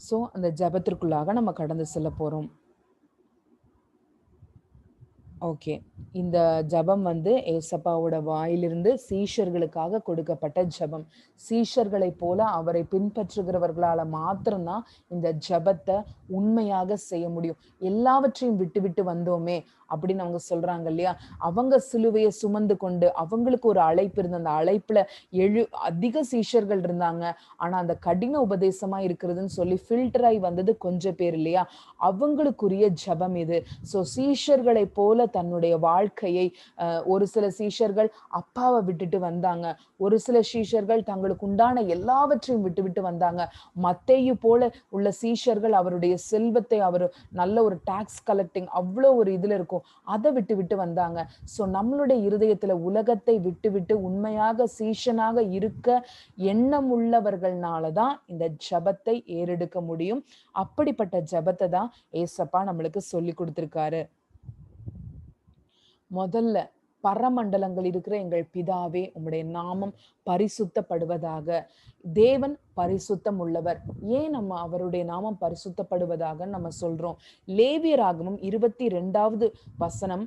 So அந்த ஜெபத்திற்குள்ளாக நம்ம கடந்து செல்ல போறோம். ஓகே. இந்த ஜெபம் வந்து ஏசப்பாவோட வாயிலிருந்து சீஷர்களுக்காக கொடுக்கப்பட்ட ஜெபம். சீஷர்களைப் போல அவரை பின்பற்றுகிறவர்களால மாத்திரம் தான் இந்த ஜெபத்த உண்மையாக செய்ய முடியும். எல்லாவற்றையும் விட்டுவிட்டு வந்தோமே அப்படின்னு அவங்க சொல்றாங்க இல்லையா? அவங்க சிலுவைய சுமந்து கொண்டு அவங்களுக்கு ஒரு அழைப்பு இருந்தது. அந்த அழைப்புல அதிக சீஷர்கள் இருந்தாங்க. ஆனா அந்த கடின உபதேசமா இருக்கிறதுன்னு சொல்லி ஃபில்டர் ஆயி வந்தது கொஞ்சம் பேர் இல்லையா? அவங்களுக்குரிய ஜெபம் இது. ஸோ சீஷர்களைப் போல தன்னுடைய வாழ்க்கையை ஒரு சில சீஷர்கள் அப்பாவ விட்டுட்டு வந்தாங்க. ஒரு சில சீஷர்கள் தங்களுக்கு உண்டான எல்லாவற்றையும் விட்டுவிட்டு வந்தாங்க. மத்தேயு போல உள்ள சீஷர்கள் அவருடைய செல்வத்தை அவரு நல்ல ஒரு டாக்ஸ் கலெக்டிங் அவ்ளோ ஒரு இதுல இருக்கும். அத விட்டுவிட்டு வந்தாங்க. ஸோ நம்மளுடைய இருதயத்துல உலகத்தை விட்டுவிட்டு உண்மையாக சீஷனாக இருக்க எண்ணம் உள்ளவர்கள்னால தான் இந்த ஜெபத்தை ஏறெடுக்க முடியும். அப்படிப்பட்ட ஜெபத்த தான் ஏசப்பா நம்மளுக்கு சொல்லிக் குடுத்திருக்காரு. முதல்ல பரமண்டலங்கள் இருக்கிற எங்கள் பிதாவே, உம்முடைய நாமம் பரிசுத்தப்படுவதாக. தேவன் பரிசுத்தம் உள்ளவர். ஏன் நம்ம அவருடைய நாமம் பரிசுத்தப்படுவதாக நம்ம சொல்றோம்? லேவியராகமம் 22வது வசனம்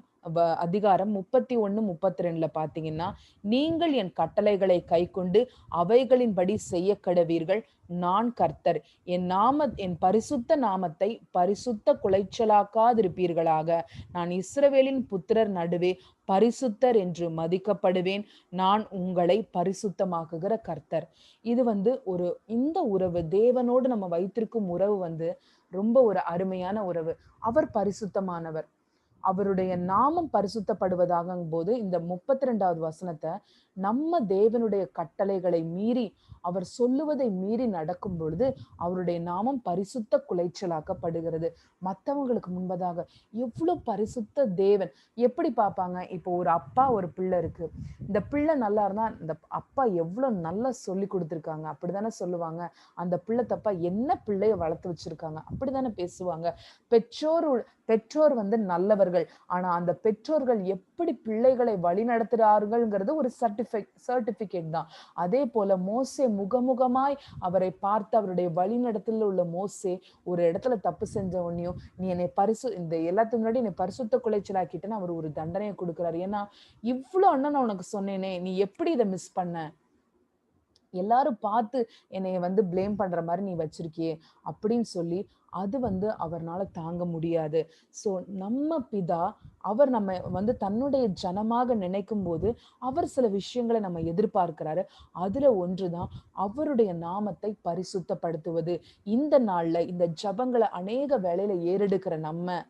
அதிகாரம் 31, 32ல பார்த்தீங்கன்னா, நீங்கள் என் கட்டளைகளை கைக்கொண்டு அவைகளின்படி செய்யக் கடவீர்கள். நான் கர்த்தர். என் பரிசுத்த நாமத்தை பரிசுத்த குலைச்சலாக்காதிருப்பீர்களாக. நான் இஸ்ரவேலின் புத்திரர் நடுவே பரிசுத்தர் என்று மதிக்கப்படுவேன். நான் உங்களை பரிசுத்தமாக்குகிற கர்த்தர். இது வந்து இந்த உறவு தேவனோடு நம்ம வைத்திருக்கும் உறவு வந்து ரொம்ப ஒரு அருமையான உறவு. அவர் பரிசுத்தமானவர். அவருடைய நாமம் பரிசுத்தப்படுவதாகும் போது இந்த 32வது வசனத்தை நம்ம தேவனுடைய கட்டளைகளை மீறி அவர் சொல்லுவதை மீறி நடக்கும் பொழுது அவருடைய நாமம் பரிசுத்த குலைச்சலாக்கப்படுகிறது. மற்றவங்களுக்கு முன்பதாக எவ்வளவு பரிசுத்த தேவன் எப்படி பார்ப்பாங்க? இப்போ ஒரு அப்பா ஒரு பிள்ளை இருக்கு. இந்த பிள்ளை நல்லா இருந்தா இந்த அப்பா எவ்வளவு நல்லா சொல்லி கொடுத்துருக்காங்க அப்படித்தானே சொல்லுவாங்க. அந்த பிள்ளை தப்பா என்ன பிள்ளைய வளர்த்து வச்சிருக்காங்க அப்படித்தானே பேசுவாங்க. பெற்றோர் வந்து நல்லவர்கள். ஆனா அந்த பெற்றோர்கள் எப்படி பிள்ளைகளை வழிநடத்துகிறார்கள்ங்கிறது ஒரு சர்டிபிகேட் தான். அதே போல மோசே முகமுகமாய் அவரை பார்த்து அவருடைய வழிநடத்தல உள்ள மோசே ஒரு இடத்துல தப்பு செஞ்ச உடனேயும் நீ என்னை இந்த எல்லாத்துக்கு முன்னாடி என்னை பரிசுத்த குலைச்சலாக்கிட்டேன்னு அவர் ஒரு தண்டனையை கொடுக்கிறாரு. ஏன்னா இவ்வளவு அண்ணன் நான் உனக்கு சொன்னேனே, நீ எப்படி இதை மிஸ் பண்ண? எல்லாரும் பார்த்து என்னைய வந்து பிளேம் பண்ற மாதிரி நீ வச்சிருக்கியே அப்படின்னு சொல்லி அது வந்து அவர்னால தாங்க முடியாது. ஸோ நம்ம பிதா அவர் நம்ம வந்து தன்னுடைய ஜனமாக நினைக்கும் போது அவர் சில விஷயங்களை நம்ம எதிர்பார்க்கிறாரு. அதுல ஒன்றுதான் அவருடைய நாமத்தை பரிசுத்தப்படுத்துவது. இந்த நாள்ல இந்த ஜபங்களை அநேக வேளையில ஏறெடுக்கிற நம்ம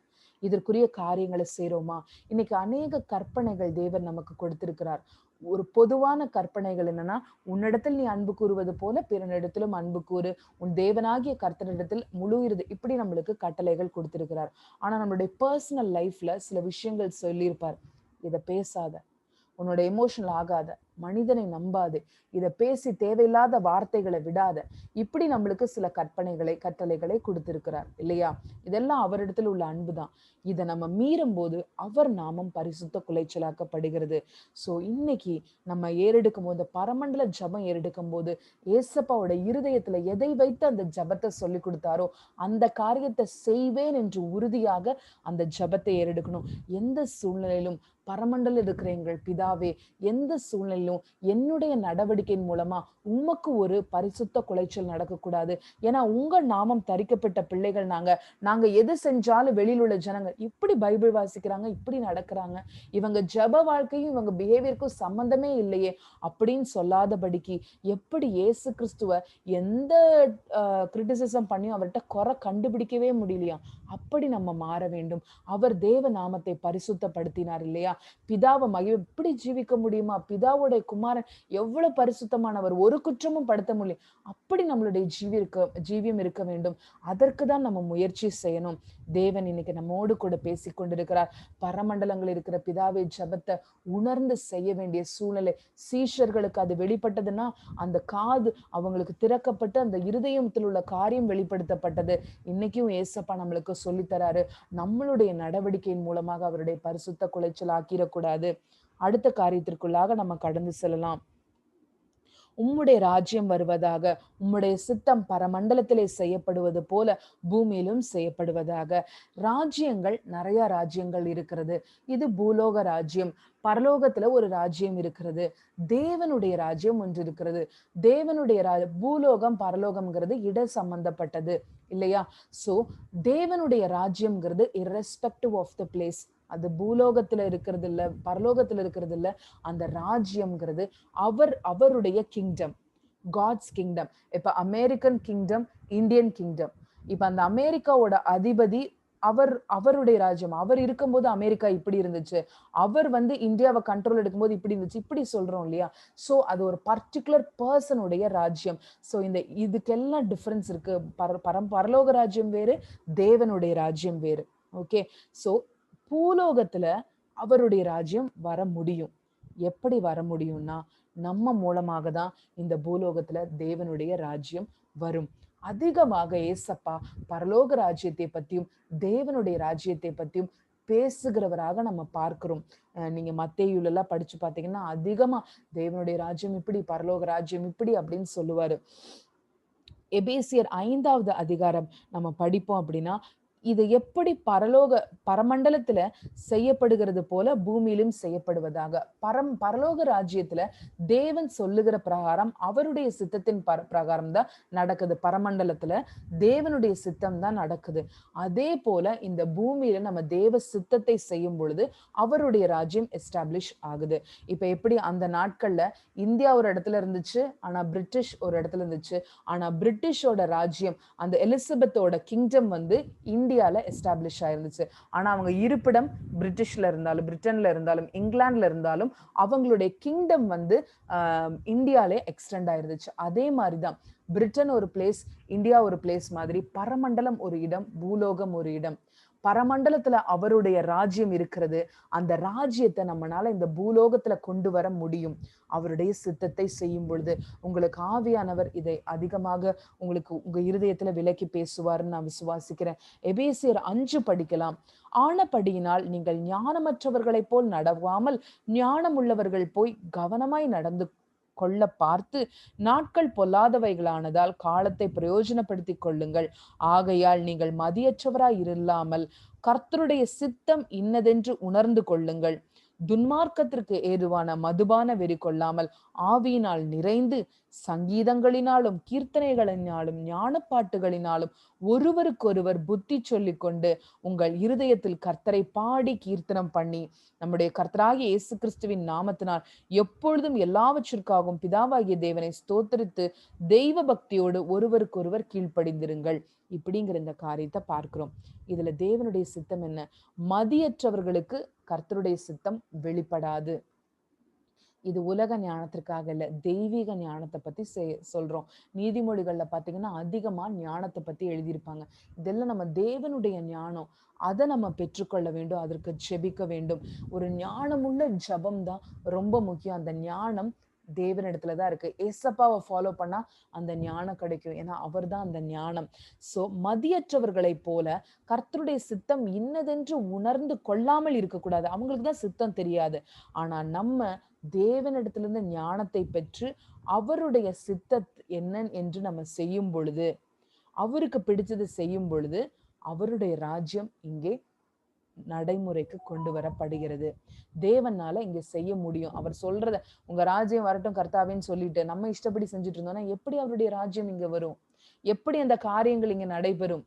இதற்குரிய காரியங்களை செய்றோமா? இன்னைக்கு அநேக கற்பனைகள் தேவன் நமக்கு கொடுத்திருக்கிறார். ஒரு பொதுவான கற்பனைகள் என்னன்னா, உன்னிடத்தில் நீ அன்பு கூறுவது போல பிறனிடத்திலும் அன்பு கூறு. உன் தேவனாகிய கர்த்தரிடத்தில் முழு இப்படி நம்மளுக்கு கட்டளைகள் கொடுத்திருக்கிறார். ஆனா நம்மளுடைய பர்சனல் லைஃப்ல சில விஷயங்கள் சொல்லியிருப்பார். இத பேசாத. உன்னோட எமோஷனல் ஆகாத. மனிதனை நம்பாதே. இத பேசி தேவையில்லாத வார்த்தைகளை விடாத. இப்படி நம்மளுக்கு சில கட்டளைகளை கொடுத்திருக்கிறார் இல்லையா? இதெல்லாம் அவரிடத்தில் உள்ள அன்புதான். இதை நம்ம மீறும் போது அவர் நாமம் பரிசுத்த குலைச்சலாக்கப்படுகிறது. ஸோ இன்னைக்கு நம்ம ஏறெடுக்கும் போது பரமண்டல ஜபம் ஏறெடுக்கும் போது ஏசப்பாவோட இருதயத்துல எதை வைத்து அந்த ஜபத்தை சொல்லி கொடுத்தாரோ அந்த காரியத்தை செய்வேன் என்று உறுதியாக அந்த ஜபத்தை ஏறெடுக்கணும். எந்த சூழ்நிலையிலும் பரமண்டல இருக்கிற எங்கள் பிதாவே, எந்த சூழ்நிலையிலும் என்னுடைய நடவடிக்கையின் மூலமா உமக்கு ஒரு பரிசுத்த குலைச்சல் நடக்கக்கூடாது. ஏன்னா உங்க நாமம் தரிக்கப்பட்ட பிள்ளைகள் நாங்க எது செஞ்சாலும் வெளியில் உள்ள ஜனங்கள் இப்படி பைபிள் வாசிக்கிறாங்க, இப்படி நடக்கிறாங்க, இவங்க ஜப வாழ்க்கையும் இவங்க பிஹேவியருக்கும் சம்பந்தமே இல்லையே அப்படின்னு சொல்லாதபடிக்கு எப்படி இயேசு கிறிஸ்துவ எந்த கிரிட்டிசிசம் பண்ணியும் அவர்கிட்ட குறை கண்டுபிடிக்கவே முடியலையா? அப்படி நம்ம மாற வேண்டும். அவர் தேவ நாமத்தை பரிசுத்தப்படுத்தினார் இல்லையா? பிதாவை எப்படி ஜீவிக்க முடியுமா? பிதாவுடைய குமாரன் எவ்வளவு பரிசுத்தமானவர், ஒரு குற்றமும் படுத்த முடியும். அப்படி நம்மளுடைய ஜீவியம் இருக்க வேண்டும். அதற்கு தான் நம்ம முயற்சி செய்யணும். தேவன் இன்னைக்கு நம்மோடு கூட பேசிக் கொண்டிருக்கிறார். பரமண்டலங்கள் இருக்கிற பிதாவை ஜபத்தை உணர்ந்து செய்ய வேண்டிய சூழ்நிலை. சீஷர்களுக்கு அது வெளிப்பட்டதுன்னா அந்த காது அவங்களுக்கு திறக்கப்பட்டு அந்த இருதயத்தில் உள்ள காரியம் வெளிப்படுத்தப்பட்டது. இன்னைக்கும் ஏசப்பா நம்மளுக்கு சொல்லித்தராரு. நம்மளுடைய நடவடிக்கையின் மூலமாக அவருடைய பரிசுத்த குலைச்சல் ஆக்கிடக்கூடாது. அடுத்த காரியத்திற்குள்ளாக நம்ம கடந்து செல்லலாம். உம்முடைய ராஜ்யம் வருவதாக. உம்முடைய சித்தம் பரமண்டலத்திலே செய்யப்படுவது போல பூமியிலும் செய்யப்படுவதாக. ராஜ்யங்கள், நிறைய ராஜ்யங்கள் இருக்கிறது. இது பூலோக ராஜ்யம். பரலோகத்துல ஒரு ராஜ்யம் இருக்கிறது. தேவனுடைய ராஜ்யம் ஒன்று இருக்கிறது. தேவனுடைய பூலோகம் பரலோகம்ங்கிறது இட சம்பந்தப்பட்டது இல்லையா? சோ தேவனுடைய ராஜ்யம்ங்கிறது irrespective of the place. அது பூலோகத்துல இருக்கிறது இல்ல, பரலோகத்துல இருக்கிறது இல்ல. அந்த ராஜ்யம்ங்கிறது அவருடைய கிங்டம், காட்ஸ் கிங்டம். இப்ப அமெரிக்கன் கிங்டம், இந்தியன் கிங்டம். இப்ப அந்த அமெரிக்காவோட அதிபதி அவருடைய ராஜ்யம். அவர் இருக்கும்போது அமெரிக்கா இப்படி இருந்துச்சு, அவர் இந்தியாவை கண்ட்ரோல் எடுக்கும்போது இப்படி இருந்துச்சு, இப்படி சொல்றோம் இல்லையா? சோ அது ஒரு பர்டிகுலர் பர்சனுடைய ராஜ்யம். சோ இதுக்கெல்லாம் டிஃபரன்ஸ் இருக்கு. பரலோக ராஜ்யம் வேறு, தேவனுடைய ராஜ்யம் வேறு. ஓகே. சோ பூலோகத்துல அவருடைய ராஜ்யம் வர முடியும். எப்படி வர முடியும்னா, நம்ம மூலமாக தான் இந்த பூலோகத்துல தேவனுடைய ராஜ்யம் வரும். அதிகமாக ஏசப்பா பரலோக ராஜ்யத்தை பத்தியும் தேவனுடைய ராஜ்யத்தை பத்தியும் பேசுகிறவராக நம்ம பார்க்கிறோம். நீங்க மத்தேயுல எல்லாம் படிச்சு பாத்தீங்கன்னா அதிகமா தேவனுடைய ராஜ்யம் இப்படி, பரலோக ராஜ்யம் இப்படி அப்படின்னு சொல்லுவாரு. எபேசியர் 5வது அதிகாரம் நம்ம படிப்போம் அப்படின்னா, இது எப்படி பரமண்டலத்துல செய்யப்படுகிறது போல பூமியிலும் செய்யப்படுவதாக. பரலோக ராஜ்யத்துல தேவன் சொல்லுகிற பிரகாரம், அவருடைய சித்தத்தின் பிரகாரம் தான் நடக்குது. பரமண்டலத்துல தேவனுடைய சித்தம் தான் நடக்குது. அதே போல இந்த பூமியில நம்ம தேவ சித்தத்தை செய்யும் பொழுது அவருடைய ராஜ்யம் எஸ்டாப்ளிஷ் ஆகுது. இப்ப எப்படி அந்த நாட்கள்ல இந்தியா ஒரு இடத்துல இருந்துச்சு, ஆனா பிரிட்டிஷ் ஒரு இடத்துல இருந்துச்சு. ஆனா பிரிட்டிஷோட ராஜ்யம், அந்த எலிசபெத்தோட கிங்டம் இந்தியால எஸ்டாப்ளிஷ் ஆயிருந்துச்சு. ஆனா அவங்க இருப்பிடம் பிரிட்டிஷ்ல இருந்தாலும், பிரிட்டன்ல இருந்தாலும், இங்கிலாந்துல இருந்தாலும் அவங்களுடைய கிங்டம் இந்தியாலே எக்ஸ்டெண்ட் ஆயிருந்துச்சு. அதே மாதிரிதான் பிரிட்டன் ஒரு பிளேஸ், இந்தியா ஒரு பிளேஸ் மாதிரி பரமண்டலம் ஒரு இடம், பூலோகம் ஒரு இடம். பரமண்டலத்துல அவருடைய ராஜ்யம் இருக்கிறது. அந்த ராஜ்யத்தை நம்மளால இந்த பூலோகத்துல கொண்டு வர முடியும் அவருடைய சித்தத்தை செய்யும் பொழுது. உங்களுக்கு ஆவியானவர் இதை அதிகமாக உங்களுக்கு உங்க இருதயத்துல விலக்கி பேசுவார்னு நான் விசுவாசிக்கிறேன். எபேசியர் 5 படிக்கலாம். ஆனபடியினால் நீங்கள் ஞானமற்றவர்களைப் போல் நடவாமல் ஞானமுள்ளவர்கள் போய் கவனமாய் நடந்து கொள்ள பார்த்து, நாட்கள் பொல்லாதவைகளானதால் காலத்தை பிரயோஜனப்படுத்திக் கொள்ளுங்கள். ஆகையால் நீங்கள் மதியற்றவராய் இல்லாமல் கர்த்தருடைய சித்தம் இன்னதென்று உணர்ந்து கொள்ளுங்கள். துன்மார்க்கத்திற்கு ஏதுவான மதுபான வெறி கொள்ளாமல் ஆவியினால் நிறைந்து சங்கீதங்களினாலும் கீர்த்தனைகளினாலும் ஞானப்பாட்டுகளினாலும் ஒருவருக்கொருவர் புத்தி சொல்லிக் கொண்டு உங்கள் இருதயத்தில் கர்த்தரை பாடி கீர்த்தனம் பண்ணி நம்முடைய கர்த்தராகிய இயேசு கிறிஸ்துவின் நாமத்தினால் எப்பொழுதும் எல்லாவற்றிற்காகவும் பிதாவாகிய தேவனை ஸ்தோத்திரித்து தெய்வ பக்தியோடு ஒருவருக்கொருவர் கீழ்ப்படிந்திருங்கள். இப்படிங்கிற இந்த காரியத்தை பார்க்கிறோம். இதுல தேவனுடைய சித்தம் என்ன? மதியற்றவர்களுக்கு கர்த்தருடைய சித்தம் வெளிப்படாது. இது உலக ஞானத்திற்காக இல்ல, தெய்வீக ஞானத்தை பத்தி சொல்றோம். நீதிமொழிகள்ல பாத்தீங்கன்னா அதிகமா ஞானத்தை பத்தி எழுதியிருப்பாங்க. இதெல்லாம் நம்ம தேவனுடைய ஞானம். அதை நம்ம பெற்றுக்கொள்ள வேண்டும், அதற்கு ஜெபிக்க வேண்டும். ஒரு ஞானமுள்ள ஜபம் தான் ரொம்ப முக்கியம். அந்த ஞானம் தேவனிடத்துலதான் இருக்கு. ஏசப்பாவை ஃபாலோ பண்ணா அந்த ஞானம் கிடைக்கும். ஏன்னா அவர் தான் அந்த ஞானம். சோ மதியற்றவர்களை போல கர்த்தருடைய சித்தம் இன்னதென்று உணர்ந்து கொள்ளாமல் இருக்கக்கூடாது. அவங்களுக்கு தான் சித்தம் தெரியாது. ஆனா நம்ம தேவனிடத்திலிருந்து ஞானத்தை பெற்று அவருடைய சித்தம் என்ன என்று நம்ம செய்யும் பொழுது, அவருக்கு பிடிச்சது செய்யும் பொழுது அவருடைய ராஜ்யம் இங்கே நடைமுறைக்கு கொண்டு வரப்படுகிறது. தேவனால இங்க செய்ய முடியும். அவர் சொல்றத, உங்க ராஜ்யம் வரட்டும் கர்த்தாவேன்னு சொல்லிட்டு நம்ம இஷ்டப்படி செஞ்சுட்டு இருந்தோம்னா எப்படி அவருடைய ராஜ்யம் இங்க வரும்? எப்படி அந்த காரியங்கள் இங்க நடைபெறும்?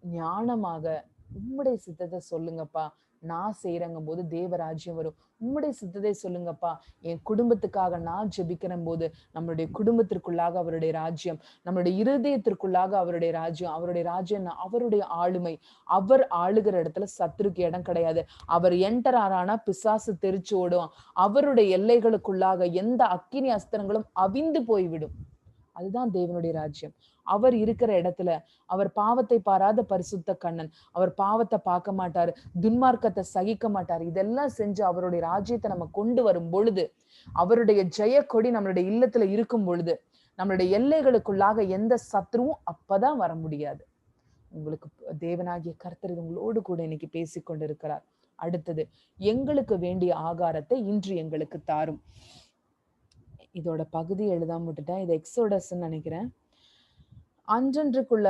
ஞானமாக உம்முடைய சித்தத்தை சொல்லுங்கப்பா, நான் செய்யறங்கும் போது தேவராஜ்யம் வரும். உம்முடைய சித்தத்தை சொல்லுங்கப்பா, என் குடும்பத்துக்காக நான் ஜெபிக்கிற போது நம்மளுடைய குடும்பத்திற்குள்ளாக அவருடைய ராஜ்யம், நம்மளுடைய இருதயத்திற்குள்ளாக அவருடைய ராஜ்யம். அவருடைய ராஜ்யம் அவருடைய ஆளுமை. அவர் ஆளுகிற இடத்துல சத்துருக்கு இடம் கிடையாது. அவர் என்டர் ஆறானா பிசாசு தெரிச்சு ஓடும். அவருடைய எல்லைகளுக்குள்ளாக எந்த அக்கினி அஸ்திரங்களும் அவிந்து போய்விடும். அதுதான் தேவனுடைய ராஜ்யம். அவர் இருக்கிற இடத்துல அவர் பாவத்தை பாராத பரிசுத்த கண்ணன். அவர் பாவத்தை பார்க்க மாட்டாரு, துன்மார்க்கத்தை சகிக்க மாட்டாரு. இதெல்லாம் செஞ்சு அவருடைய ராஜ்யத்தை நம்ம கொண்டு வரும் பொழுது, அவருடைய ஜெய கொடி நம்மளுடைய இல்லத்துல இருக்கும் பொழுது, நம்மளுடைய எல்லைகளுக்குள்ளாக எந்த சத்ருவும் அப்பதான் வர முடியாது. உங்களுக்கு தேவனாகிய கர்த்தர் உங்களோடு கூட இன்னைக்கு பேசிக்கொண்டிருக்கிறார். அடுத்தது, எங்களுக்கு வேண்டிய ஆகாரத்தை இன்று எங்களுக்கு தாரும். இதோட பகுதி எழுதாம விட்டுட்டேன். இது எக்ஸோடஸ்ன்னு நினைக்கிறேன். அன்றன்றுக்குள்ள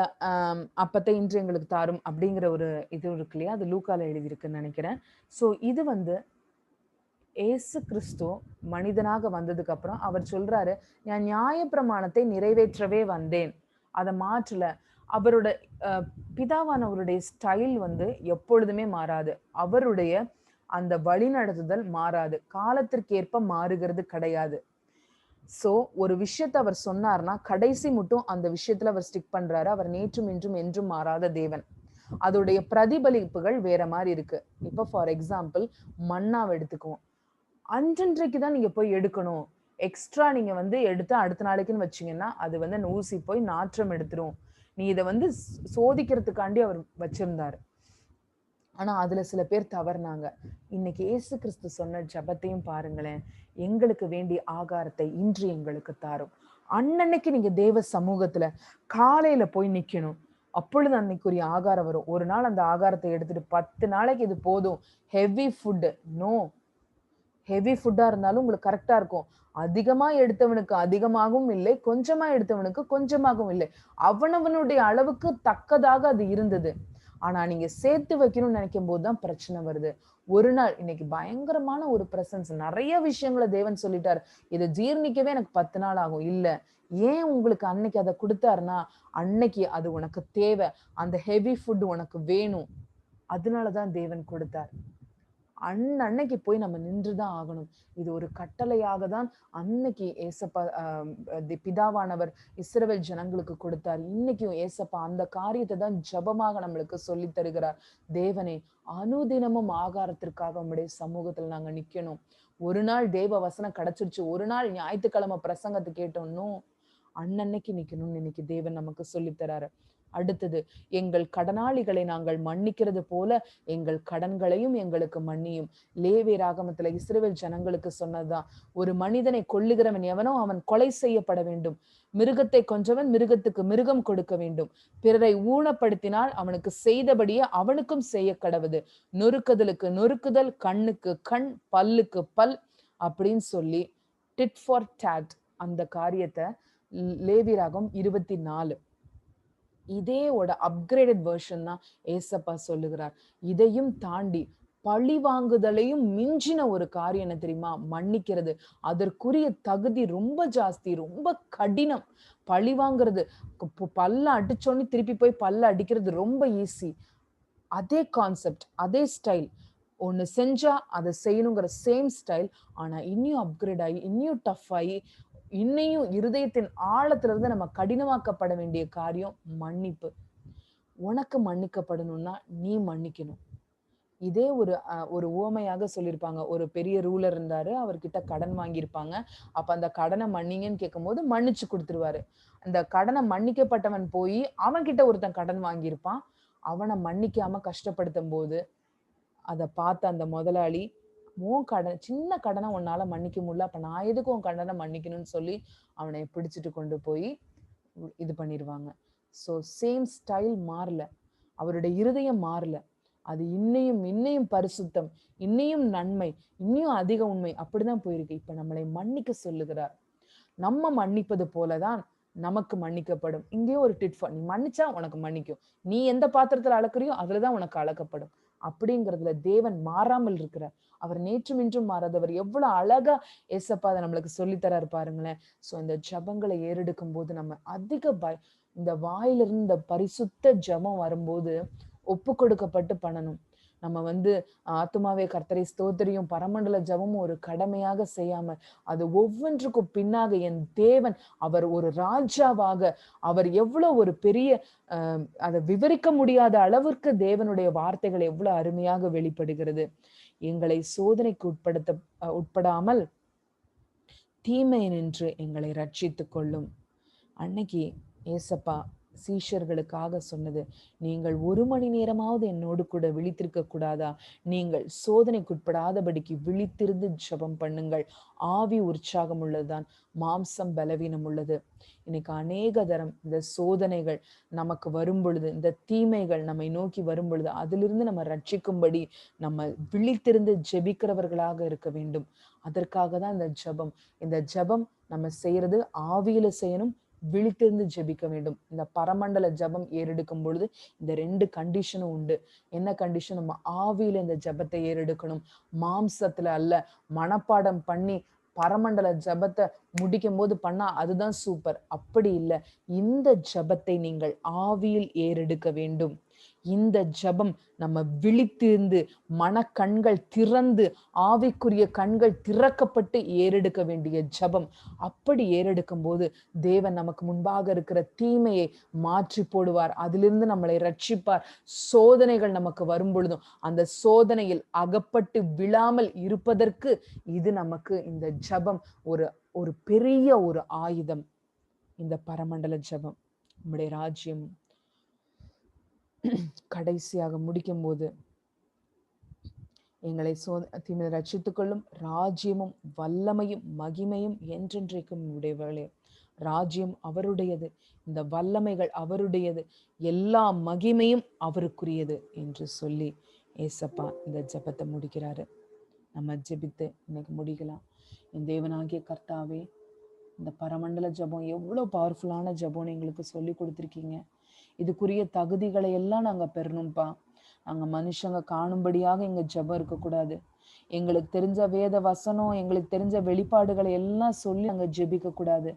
அப்பத்தை இன்று எங்களுக்கு தாரும் அப்படிங்கிற ஒரு இது இருக்கு இல்லையா, அது லூக்கால எழுதியிருக்குன்னு நினைக்கிறேன். ஸோ இது வந்து ஏசு கிறிஸ்து மனிதனாக வந்ததுக்கு அப்புறம் அவர் சொல்றாரு, நான் நியாயப்பிரமாணத்தை நிறைவேற்றவே வந்தேன், அதை மாற்றல. அவரோட பிதாவானவருடைய ஸ்டைல் வந்து எப்பொழுதுமே மாறாது. அவருடைய அந்த வழிநடத்துதல் மாறாது, காலத்திற்கேற்ப மாறுகிறது கிடையாது. சோ ஒரு விஷயத்தை அவர் சொன்னார்னா கடைசி மட்டும் அந்த விஷயத்துல அவர் ஸ்டிக் பண்றாரு. அவர் நேற்றும் இன்றும் என்றும் மாறாத தேவன். அதோடைய பிரதிபலிப்புகள் வேற மாதிரி இருக்கு. இப்ப ஃபார் எக்ஸாம்பிள் மன்னாவை எடுத்துக்குவோம். அன்றன்றைக்கு தான் நீங்க போய் எடுக்கணும். எக்ஸ்ட்ரா நீங்க வந்து எடுத்து அடுத்த நாளைக்குன்னு வச்சீங்கன்னா அது வந்து ஊசி போய் நாற்றம் எடுத்துரும். நீ இதை வந்து சோதிக்கிறதுக்காண்டி அவர் வச்சிருந்தாரு. ஆனா அதுல சில பேர் தவறுனாங்க. இன்னைக்கு இயேசு கிறிஸ்து சொன்ன ஜபத்தையும் பாருங்களேன். எங்களுக்கு வேண்டிய ஆகாரத்தை இன்று எங்களுக்கு தாரும். அன்னன்னைக்கு நீங்க தேவ சமூகத்துல காலையில போய் நிக்கணும். அப்பொழுது அன்னைக்குரிய ஆகாரம் வரும். ஒரு நாள் அந்த ஆகாரத்தை எடுத்துட்டு 10 நாளைக்கு இது போதும், ஹெவி ஃபுட் நோ. ஹெவி ஃபுட்டா இருந்தாலும் உங்களுக்கு கரெக்டா இருக்கும். அதிகமா எடுத்தவனுக்கு அதிகமாகவும் இல்லை, கொஞ்சமா எடுத்தவனுக்கு கொஞ்சமாகவும் இல்லை. அவனவனுடைய அளவுக்கு தக்கதாக அது இருந்தது. ஆனா நீங்க சேர்த்து வைக்கணும்னு நினைக்கும் போதுதான் பிரச்சனை வருது. ஒரு நாள் இன்னைக்கு பயங்கரமான ஒரு பிரசன்ஸ், நிறைய விஷயங்களை தேவன் சொல்லிட்டாரு. இதை ஜீர்ணிக்கவே எனக்கு 10 நாள் ஆகும். இல்ல, ஏன் உங்களுக்கு அன்னைக்கு அதை கொடுத்தாருன்னா, அன்னைக்கு அது உனக்கு தேவை. அந்த ஹெவி ஃபுட் உனக்கு வேணும். அதனாலதான் தேவன் கொடுத்தார். அன்னைக்கு போய் நம்ம நின்றுதான் ஆகணும். இது ஒரு கட்டளையாக தான் அன்னைக்கு ஏசப்பா பிதாவானவர் இஸ்ரவேல் ஜனங்களுக்கு கொடுத்தார். இன்னைக்கும் ஏசப்பா அந்த காரியத்தை தான் ஜபமாக நம்மளுக்கு சொல்லி தருகிறார். தேவனே, அனுதினமும் ஆகாரத்திற்காக உம்முடைய சமூகத்துல நாங்க நிக்கணும். ஒரு நாள் தேவ வசனம் கிடைச்சிருச்சு, ஒரு நாள் ஞாயிற்றுக்கிழமை பிரசங்கத்தை கேட்டோம்னு அன்னன்னைக்கு நிக்கணும்னு இன்னைக்கு தேவன் நமக்கு சொல்லித்தராரு. அடுத்தது, எங்கள் கடனாளிகளை நாங்கள் மன்னிக்கிறது போல எங்கள் கடன்களையும் எங்களுக்கு மன்னியும். லேவியர் ஆகமத்துல இஸ்ரவேல் ஜனங்களுக்கு சொன்னதுதான். ஒரு மனிதனை கொல்லுகிறவன் எவனோ அவன் கொலை செய்யப்பட வேண்டும். மிருகத்தை கொன்றவன் மிருகத்துக்கு மிருகம் கொடுக்க வேண்டும். பிறரை ஊனப்படுத்தினால் அவனுக்கு செய்தபடியே அவனுக்கும் செய்ய கடவுது. நொறுக்குதலுக்கு நொறுக்குதல், கண்ணுக்கு கண், பல்லுக்கு பல் அப்படின்னு சொல்லி டிட் ஃபார் டாட் அந்த காரியத்தை லேவியராகம் 24 இதேயோட அப்கிரேடட் வெர்ஷன் தான் ஏசப்பா சொல்லுகிறார். இதையும் தாண்டி பழி வாங்குதலையும் மிஞ்சின ஒரு காரியம் என்ன தெரியுமா? மன்னிக்கிறது. அதற்குரிய தகுதி ரொம்ப ஜாஸ்தி, ரொம்ப கடினம். பழி வாங்குறது, பல்ல அடிச்சோன்னு திருப்பி போய் பல்ல அடிக்கிறது ரொம்ப ஈஸி. அதே கான்செப்ட், அதே ஸ்டைல். ஒண்ணு செஞ்சா அதை செய்யணுங்கிற சேம் ஸ்டைல். ஆனா இன்னும் அப்கிரேட் ஆகி, இன்னும் டஃப் ஆகி, இன்னையும் இருதயத்தின் ஆழத்துல இருந்து நம்ம கடினமாக்கப்பட வேண்டிய காரியம் மன்னிப்பு. உனக்கு மன்னிக்கப்படணும்னா நீ மன்னிக்கணும். இதே ஒரு உவமையாக சொல்லியிருப்பாங்க. ஒரு பெரிய ரூலர் இருந்தாரு, அவர்கிட்ட கடன் வாங்கியிருப்பாங்க. அப்ப அந்த கடனை மன்னிங்கன்னு கேட்கும்போது மன்னிச்சு கொடுத்துருவாரு. அந்த கடனை மன்னிக்கப்பட்டவன் போய் அவன் கிட்ட ஒருத்தன் கடன் வாங்கியிருப்பான். அவனை மன்னிக்காம கஷ்டப்படுத்தும் போது அதை பார்த்த அந்த முதலாளி, உன் கடன் சின்ன கடனை உன்னால மன்னிக்க முடியல, அப்ப நான் எதுக்கு உன் கடனை மன்னிக்கணும்னு சொல்லி அவனை பிடிச்சிட்டு கொண்டு போய் இது பண்ணிடுவாங்க. ஸோ சேம் ஸ்டைல் மாறல, அவருடைய இருதயம் மாறல. அது இன்னையும் இன்னையும் பரிசுத்தம், இன்னையும் நன்மை, இன்னும் அதிக உண்மை அப்படிதான் போயிருக்கு. இப்ப நம்மளை மன்னிக்க சொல்லுகிறார். நம்ம மன்னிப்பது போலதான் நமக்கு மன்னிக்கப்படும். இங்கேயும் ஒரு டிட் ஃபார், நீ மன்னிச்சா உனக்கு மன்னிக்கும், நீ எந்த பாத்திரத்துல அளக்குறியோ அதுலதான் உனக்கு அளக்கப்படும். அப்படிங்கிறதுல தேவன் மாறாமல் இருக்கிறார். அவர் நேற்றும் இன்றும் மாறாதவர். எவ்வளவு அழகா ஏசப்பா அதை நம்மளுக்கு சொல்லித்தராரு பாருங்களேன். சோ இந்த ஜபங்களை ஏறெடுக்கும் போது நம்ம அதிக இந்த வாயிலிருந்து இந்த பரிசுத்த ஜபம் வரும்போது ஒப்பு கொடுக்கப்பட்டு பண்ணணும். நம்ம வந்து ஆத்துமாவே கர்த்தரை ஸ்தோத்திரியும் பரமண்டல ஜபமும் ஒரு கடமையாக செய்யாம, அது ஒவ்வொன்றுக்கும் பின்னாக என் தேவன் அவர் ஒரு ராஜாவாக, அவர் எவ்வளவு ஒரு பெரிய அதை விவரிக்க முடியாத அளவிற்கு தேவனுடைய வார்த்தைகள் எவ்வளவு அருமையாக வெளிப்படுகிறது. எங்களை சோதனைக்கு உட்படாமல் தீமை நின்று எங்களை ரட்சித்துக் கொள்ளும். அன்னைக்கு ஏசப்பா சீஷர்களுக்காக சொன்னது, நீங்கள் 1 மணி நேரமாவது என்னோடு கூட விழித்திருக்க கூடாதா? நீங்கள் சோதனைக்குட்படாதபடிக்கு விழித்திருந்து ஜெபம் பண்ணுங்கள். ஆவி உற்சாகம் உள்ளதுதான், மாம்சம் பலவீனம் உள்ளது. இன்னைக்கு அநேக தரம் இந்த சோதனைகள் நமக்கு வரும் பொழுது, இந்த தீமைகள் நம்மை நோக்கி வரும் பொழுது, அதிலிருந்து நம்ம ரட்சிக்கும்படி நம்ம விழித்திருந்து ஜெபிக்கிறவர்களாக இருக்க வேண்டும். அதற்காக தான் இந்த ஜெபம். இந்த ஜெபம் நம்ம செய்யறது ஆவியில செய்யணும், விழித்திருந்து ஜெபிக்க வேண்டும். இந்த பரமண்டல ஜெபம் ஏறெடுக்கும் பொழுது இந்த 2 கண்டிஷனும் உண்டு. என்ன கண்டிஷன்? நம்ம ஆவியில இந்த ஜெபத்தை ஏறெடுக்கணும், மாம்சத்துல அல்ல. மனப்பாடம் பண்ணி பரமண்டல ஜெபத்தை முடிக்கும் போது பண்ணா அதுதான் சூப்பர். அப்படி இல்லை. இந்த ஜெபத்தை நீங்கள் ஆவியில் ஏறெடுக்க வேண்டும். இந்த ஜெபம் நம்ம விழித்திருந்து மனக்கண்கள் திறந்து ஆவிக்குரிய கண்கள் திறக்கப்பட்டு ஏறெடுக்க வேண்டிய ஜெபம். அப்படி ஏறெடுக்கும் போது தேவன் நமக்கு முன்பாக இருக்கிற தீமையை மாற்றி போடுவார், அதிலிருந்து நம்மளை ரட்சிப்பார். சோதனைகள் நமக்கு வரும் பொழுதும் அந்த சோதனையில் அகப்பட்டு விழாமல் இருப்பதற்கு இது நமக்கு இந்த ஜெபம் ஒரு ஒரு பெரிய ஒரு ஆயுதம். இந்த பரமண்டல ஜெபம் நம்முடைய ராஜ்யம் கடைசியாக முடிக்கும் போது எங்களை தீமை ரட்சித்துக் கொள்ளும் ராஜ்யமும் வல்லமையும் மகிமையும் என்றென்றைக்கும் உடையவர்களே. ராஜ்யம் அவருடையது, இந்த வல்லமைகள் அவருடையது, எல்லா மகிமையும் அவருக்குரியது என்று சொல்லி ஏசப்பா இந்த ஜெபத்தை முடிக்கிறாரு. நம்ம ஜெபித்து இன்னைக்கு முடிக்கலாம். என் தேவனாகிய கர்த்தாவே, இந்த பரமண்டல ஜெபம் எவ்வளவு பவர்ஃபுல்லான ஜெபம்னு எங்களுக்கு சொல்லி கொடுத்துருக்கீங்க. இதுக்குரிய தகுதிகளை எல்லாம் நாங்க பெறணும்ப்பா. நாங்க மனுஷங்க காணும்படியாக எங்க ஜெபம் இருக்கக்கூடாது. எங்களுக்கு தெரிஞ்ச வேத வசனம், எங்களுக்கு தெரிஞ்ச வெளிப்பாடுகளை எல்லாம் சொல்லி நாங்க ஜெபிக்க கூடாது.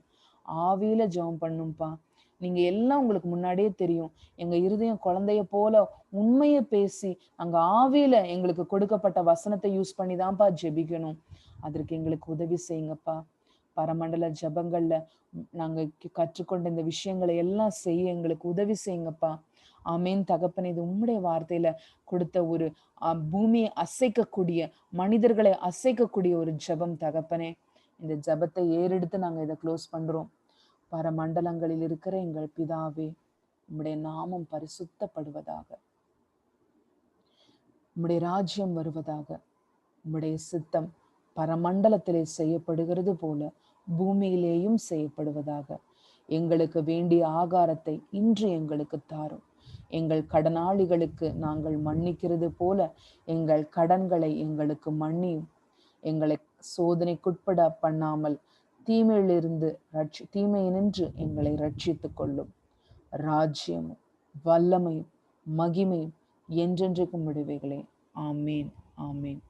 ஆவியில ஜெபம் பண்ணும்பா. நீங்க எல்லாம் உங்களுக்கு முன்னாடியே தெரியும். எங்க இருதயம் குழந்தைய போல உண்மையை பேசி அங்க ஆவியில எங்களுக்கு கொடுக்கப்பட்ட வசனத்தை யூஸ் பண்ணி தான்ப்பா ஜெபிக்கணும். அதற்கு எங்களுக்கு உதவி செய்யுங்கப்பா. பரமண்டல ஜெபங்கள்ல நாங்க கற்றுக்கொண்ட இந்த விஷயங்களை எல்லாம் செய்ய எங்களுக்கு உதவி செய்யுங்கப்பா. ஆமேன் தகப்பனே. இது உம்முடைய வார்த்தையில கொடுத்த ஒரு பூமியை அசைக்கக்கூடிய, மனிதர்களை அசைக்கக்கூடிய ஒரு ஜெபம் தகப்பனே. இந்த ஜெபத்தை ஏறெடுத்து நாங்க இதை க்ளோஸ் பண்றோம். பரமண்டலங்களில் இருக்கிற எங்கள் பிதாவே, உம்முடைய நாமம் பரிசுத்தப்படுவதாக, உம்முடைய ராஜ்யம் வருவதாக, உம்முடைய சித்தம் பரமண்டலத்திலே செய்யப்படுகிறது போல பூமியிலேயும் செய்யப்படுவதாக. எங்களுக்கு வேண்டிய ஆகாரத்தை இன்று எங்களுக்கு தாரும். எங்கள் கடனாளிகளுக்கு நாங்கள் மன்னிக்கிறது போல எங்கள் கடன்களை எங்களுக்கு மன்னியும். எங்களை சோதனைக்குட்பட பண்ணாமல் தீமையிலிருந்து தீமையினின்று எங்களை ரட்சித்துக் கொள்ளும். ராஜ்யமும் வல்லமையும் மகிமையும் என்றென்றைக்கும் விடுவைகளே. ஆமேன், ஆமேன்.